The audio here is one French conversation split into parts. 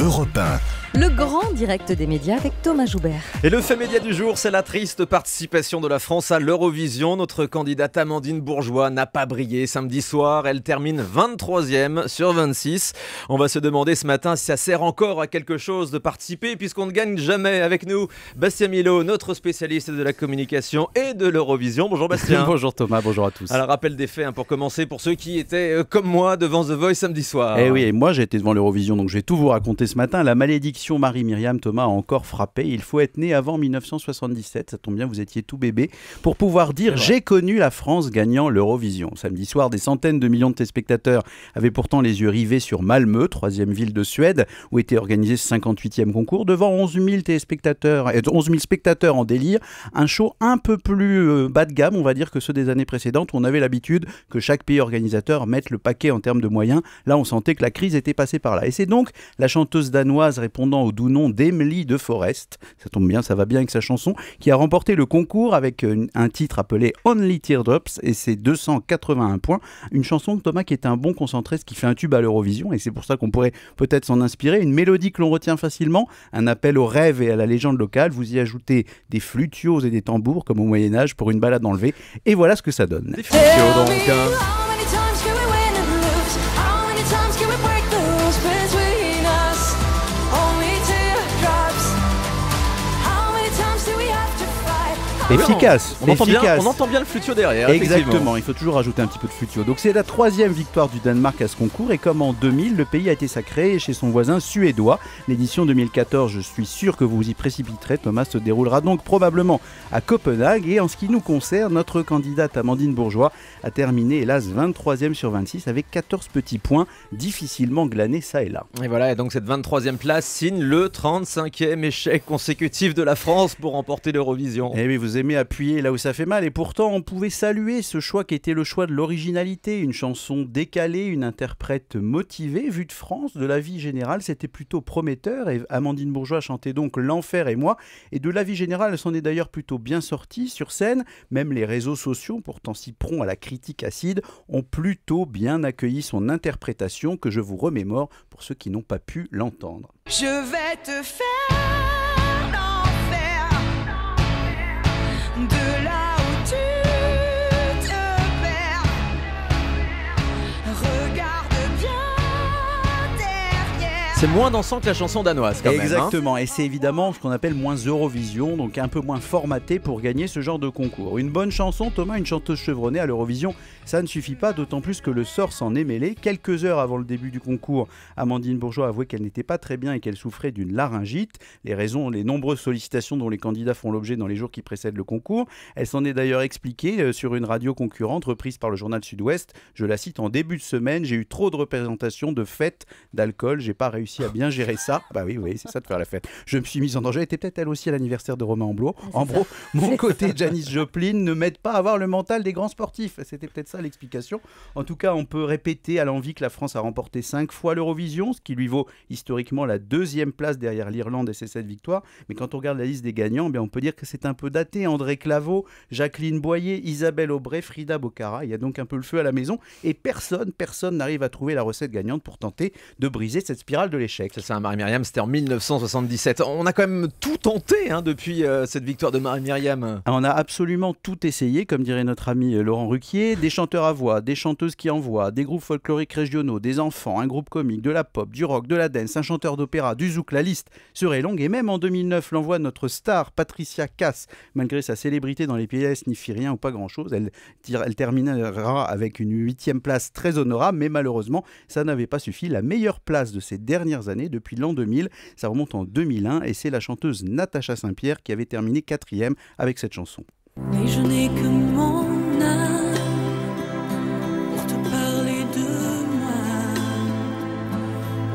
Europe 1. Le grand direct des médias avec Thomas Joubert. Et le fait média du jour, c'est la triste participation de la France à l'Eurovision. Notre candidate Amandine Bourgeois n'a pas brillé samedi soir. Elle termine 23e sur 26. On va se demander ce matin si ça sert encore à quelque chose de participer puisqu'on ne gagne jamais. Avec nous, Bastien Milot, notre spécialiste de la communication et de l'Eurovision. Bonjour Bastien. Bonjour Thomas, bonjour à tous. Alors rappel des faits pour commencer pour ceux qui étaient comme moi devant The Voice samedi soir. Eh oui, et moi j'ai été devant l'Eurovision, donc je vais tout vous raconter ce matin. La malédiction Marie-Myriam, Thomas, a encore frappé. Il faut être né avant 1977, ça tombe bien, vous étiez tout bébé, pour pouvoir dire « J'ai connu la France gagnant l'Eurovision ». Samedi soir, des centaines de millions de téléspectateurs avaient pourtant les yeux rivés sur Malmö, 3e ville de Suède, où était organisé ce 58e concours, devant 11 000 spectateurs en délire. Un show un peu plus bas de gamme, on va dire, que ceux des années précédentes, où on avait l'habitude que chaque pays organisateur mette le paquet en termes de moyens. Là, on sentait que la crise était passée par là. Et c'est donc la chanteuse danoise répondant au doux nom d'Emily de Forest, ça tombe bien, ça va bien avec sa chanson, qui a remporté le concours avec un titre appelé Only Teardrops et ses 281 points. Une chanson, Thomas, qui est un bon concentré, ce qui fait un tube à l'Eurovision, et c'est pour ça qu'on pourrait peut-être s'en inspirer. Une mélodie que l'on retient facilement, un appel au rêve et à la légende locale. Vous y ajoutez des flutios et des tambours comme au Moyen-Âge pour une balade enlevée, et voilà ce que ça donne. Des flutios donc. Efficace, on entend bien le flutio derrière. Exactement, il faut toujours rajouter un petit peu de flutio. Donc c'est la 3e victoire du Danemark à ce concours, et comme en 2000, le pays a été sacré chez son voisin suédois. L'édition 2014, je suis sûr que vous vous y précipiterez, Thomas, se déroulera donc probablement à Copenhague. Et en ce qui nous concerne, notre candidate Amandine Bourgeois a terminé, hélas, 23e sur 26 avec 14 petits points, difficilement glanés ça et là. Et voilà, et donc cette 23e place signe le 35e échec consécutif de la France pour remporter l'Eurovision. Eh oui, vous aimez appuyer là où ça fait mal, et pourtant on pouvait saluer ce choix qui était le choix de l'originalité, une chanson décalée, une interprète motivée. Vue de France, de la vie générale, c'était plutôt prometteur, et Amandine Bourgeois chantait donc L'Enfer et moi, et de la vie générale, elle s'en est d'ailleurs plutôt bien sortie sur scène. Même les réseaux sociaux, pourtant si prompts à la critique acide, ont plutôt bien accueilli son interprétation, que je vous remémore pour ceux qui n'ont pas pu l'entendre. Je vais te faire de là où tu te perds. Regarde bien derrière. C'est moins dansant que la chanson danoise quand même. Exactement, et c'est évidemment ce qu'on appelle moins Eurovision, donc un peu moins formaté pour gagner ce genre de concours. Une bonne chanson, Thomas, une chanteuse chevronnée à l'Eurovision, ça ne suffit pas, d'autant plus que le sort s'en est mêlé. Quelques heures avant le début du concours, Amandine Bourgeois avouait qu'elle n'était pas très bien et qu'elle souffrait d'une laryngite. Les nombreuses sollicitations dont les candidats font l'objet dans les jours qui précèdent le concours. Elle s'en est d'ailleurs expliquée sur une radio concurrente reprise par le journal Sud-Ouest. Je la cite: en début de semaine, j'ai eu trop de représentations, de fêtes, d'alcool, j'ai pas réussi à bien gérer ça. Bah oui, c'est ça de faire la fête. Je me suis mise en danger. Elle était peut-être elle aussi à l'anniversaire de Romain Amblo. Mon côté Janis Joplin ne m'aide pas à avoir le mental des grands sportifs. C'était peut-être ça l'explication. En tout cas, on peut répéter à l'envi que la France a remporté 5 fois l'Eurovision, ce qui lui vaut historiquement la 2e place derrière l'Irlande et ses 7 victoires. Mais quand on regarde la liste des gagnants, on peut dire que c'est un peu daté. André Claveau, Jacqueline Boyer, Isabelle Aubray, Frida Bocara. Il y a donc un peu le feu à la maison, et personne n'arrive à trouver la recette gagnante pour tenter de briser cette spirale de l'échec. C'est ça, Marie-Myriam, c'était en 1977. On a quand même tout tenté depuis cette victoire de Marie-Myriam. On a absolument tout essayé, comme dirait notre ami Laurent Ruquier. Des chanteurs à voix, des chanteuses qui envoient, des groupes folkloriques régionaux, des enfants, un groupe comique, de la pop, du rock, de la dance, un chanteur d'opéra, du zouk. La liste serait longue, et même en 2009, l'envoi de notre star Patricia Cass, malgré sa célébrité dans les pièces, n'y fit rien ou pas grand-chose. Elle terminera avec une 8e place très honorable, mais malheureusement, ça n'avait pas suffi. La meilleure place de ces dernières années, depuis l'an 2000, ça remonte en 2001, et c'est la chanteuse Natacha Saint-Pierre qui avait terminé 4e avec cette chanson. Mais je n'ai que mon âme pour te parler de moi.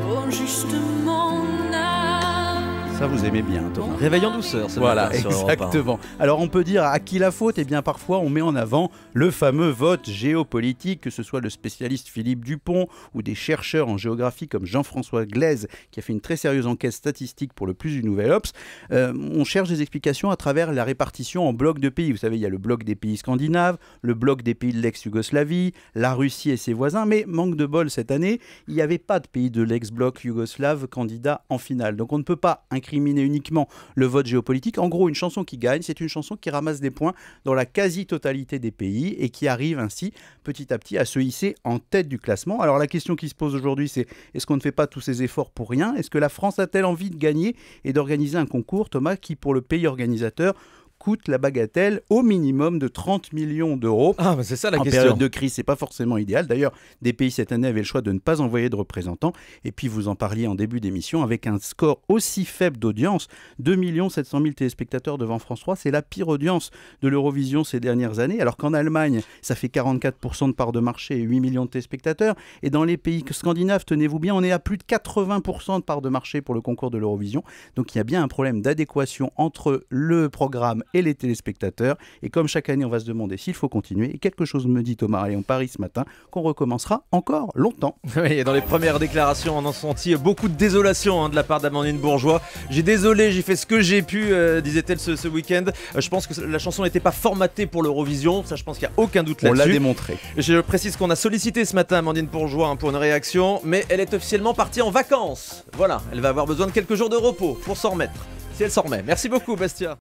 Oh, juste mon âme. Ça, vous aimez bien, Thomas. Réveil en douceur, ce Voilà, matin sur Europe 1. exactement. Alors on peut dire à qui la faute? Eh bien parfois on met en avant le fameux vote géopolitique, que ce soit le spécialiste Philippe Dupont ou des chercheurs en géographie comme Jean-François Glaise qui a fait une très sérieuse enquête statistique pour le Plus du Nouvel Obs. On cherche des explications à travers la répartition en blocs de pays. Vous savez, il y a le bloc des pays scandinaves, le bloc des pays de l'ex-Yougoslavie, la Russie et ses voisins, mais manque de bol cette année, il n'y avait pas de pays de l'ex-bloc yougoslave candidat en finale. Donc on ne peut pas incriminer uniquement le vote géopolitique. En gros, une chanson qui gagne, c'est une chanson qui ramasse des points dans la quasi-totalité des pays et qui arrive ainsi petit à petit à se hisser en tête du classement. Alors la question qui se pose aujourd'hui, c'est est-ce qu'on ne fait pas tous ces efforts pour rien? Est-ce que la France a-t-elle envie de gagner et d'organiser un concours, Thomas, qui pour le pays organisateur coûte la bagatelle au minimum de 30 millions d'euros. Ah, mais c'est ça la en question. période de crise, c'est pas forcément idéal. D'ailleurs, des pays cette année avaient le choix de ne pas envoyer de représentants. Et puis, vous en parliez en début d'émission, avec un score aussi faible d'audience, 2 700 000 téléspectateurs devant France 3, c'est la pire audience de l'Eurovision ces dernières années. Alors qu'en Allemagne, ça fait 44% de part de marché et 8 millions de téléspectateurs. Et dans les pays scandinaves, tenez-vous bien, on est à plus de 80% de part de marché pour le concours de l'Eurovision. Donc, il y a bien un problème d'adéquation entre le programme et les téléspectateurs. Et comme chaque année, on va se demander s'il faut continuer. Et quelque chose me dit, Thomas, et on parie ce matin, qu'on recommencera encore longtemps. Oui, et dans les premières déclarations, on a senti beaucoup de désolation de la part d'Amandine Bourgeois. J'ai fait ce que j'ai pu, disait-elle ce week-end. Je pense que la chanson n'était pas formatée pour l'Eurovision. Ça, je pense qu'il n'y a aucun doute là-dessus. On l'a démontré. Je précise qu'on a sollicité ce matin Amandine Bourgeois pour une réaction, mais elle est officiellement partie en vacances. Voilà, elle va avoir besoin de quelques jours de repos pour s'en remettre. Si elle s'en remet. Merci beaucoup, Bastia.